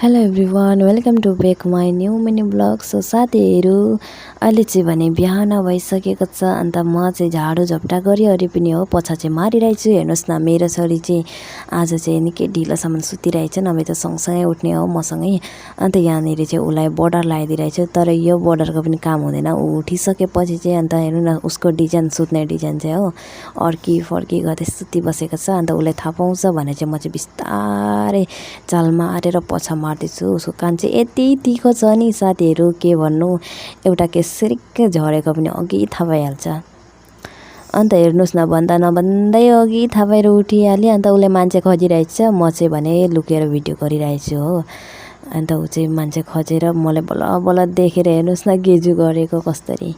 Hello everyone, welcome to back my new mini blog. So साथीहरू, अहिले चाहिँ भने बिहान भइसकेको छ। अन्त म चाहिँ झाडु झपटा गरिवरि पनि हो पोछा चाहिँ मारिरहेछु। हेर्नुहोस् न, मेरो छोरी चाहिँ आज चाहिँ निकै ढिलोसम्म सुतिरहेछ। नभए त सँगसँगै उठ्ने हो मसँगै। अन्त यहाँनिर चाहिँ उसलाई बोर्डर लगाइदिइरहेछु। तर यो बोर्डरको पनि काम हुँदैन। ऊ उठिसकेपछि चाहिँ अन्त हेर्नु न, उसको डिजाइन, सुत्ने डिजाइन चाहिँ हो अर्की फर्की गर्दै सुतिबसेको छ। अन्त उसले थाहा पाउँछ भने चाहिँ म चाहिँ बिस्तारै चाल मारेर पोछा मार्दैछु। उसको कान चाहिँ यति तिखो छ नि साथीहरू, के भन्नु। एउटा केस सिरिक्कै झरेको पनि अघि थाहा भइहाल्छ। अन्त हेर्नुहोस् न, भन्दा नभन्दै अघि थाहा भएर उठिहाल्यो। अन्त उसले मान्छे खोजिरहेछ, म चाहिँ भने लुकेर भिडियो गरिरहेछु हो। अन्त ऊ चाहिँ मान्छे खोजेर मलाई बल्ल बल्ल देखेर हेर्नुहोस् न गेजु गरेको कस्तरी।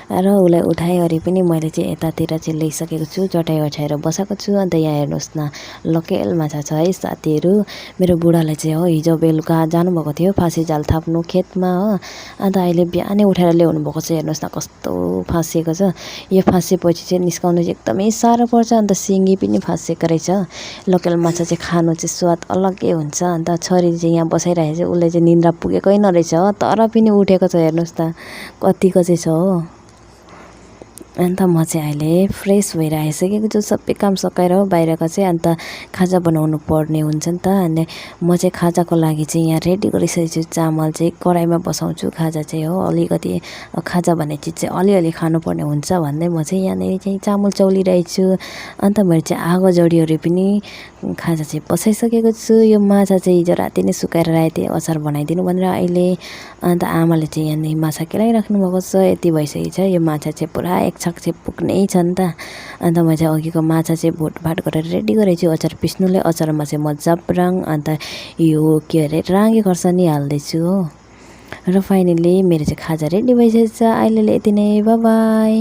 र उसलाई उठाइवरि पनि मैले चाहिँ यतातिर चाहिँ ल्याइसकेको छु, चटाइ ओछ्याएर बसाएको छु। अन्त यहाँ हेर्नुहोस् न, लोकेल माछा छ है साथीहरू। मेरो बुढाले चाहिँ हो हिजो बेलुका जानुभएको थियो फाँसी जाल थाप्नु खेतमा हो। अन्त अहिले बिहानै उठाएर ल्याउनु भएको छ। हेर्नुहोस् न कस्तो फाँसिएको छ। यो फाँसिएपछि चाहिँ निस्काउनु चाहिँ एकदमै साह्रो पर्छ। अन्त सिङ्गी पनि फाँसिएको रहेछ। लोकल माछा चाहिँ खानु चाहिँ स्वाद अलग्गै हुन्छ। अन्त छोरी चाहिँ यहाँ बसाइरहेको छ, उसले चाहिँ निन्द्रा पुगेकै नरहेछ हो, तर पनि उठेको छ। हेर्नुहोस् त कतिको चाहिँ छ हो। अन्त म चाहिँ अहिले फ्रेस भएर आइसकेको छु, सबै काम सकाएर हो बाहिरको चाहिँ। अन्त खाजा बनाउनु पर्ने हुन्छ नि त। अनि म चाहिँ खाजाको लागि चाहिँ यहाँ रेडी गरिसकेको छु। चामल चाहिँ कराईमा बसाउँछु, खाजा चाहिँ हो अलिकति, खाजा भन्ने चिज चाहिँ अलिअलि खानुपर्ने हुन्छ भन्दै म चाहिँ यहाँनिर चाहिँ चामल चौलिरहेको छु। अन्त मैले चाहिँ आगो जोडिवरि पनि खाजा चाहिँ बसाइसकेको छु। यो माछा चाहिँ हिजो राति नै सुकाएर राखेको थिएँ अचार बनाइदिनु भनेर अहिले। अन्त आमाले चाहिँ यहाँनिर माछा केलाइराख्नु भएको छ। यति भइसकेको छ, यो माछा चाहिँ पुरा एक छाक चाहिँ पुग्नै छ नि त। अन्त म चाहिँ अघिको माछा चाहिँ भुटभाट गरेर रेडी गरेको छु अचार पिस्नुले। अचारमा चाहिँ म जाब्राङ अन्त यो के अरे राँगे खोर्सानी हाल्दैछु हो। र फाइनली मेरो चाहिँ खाजा रेडी भइसकेको छ। अहिले यति नै, बाई बाई।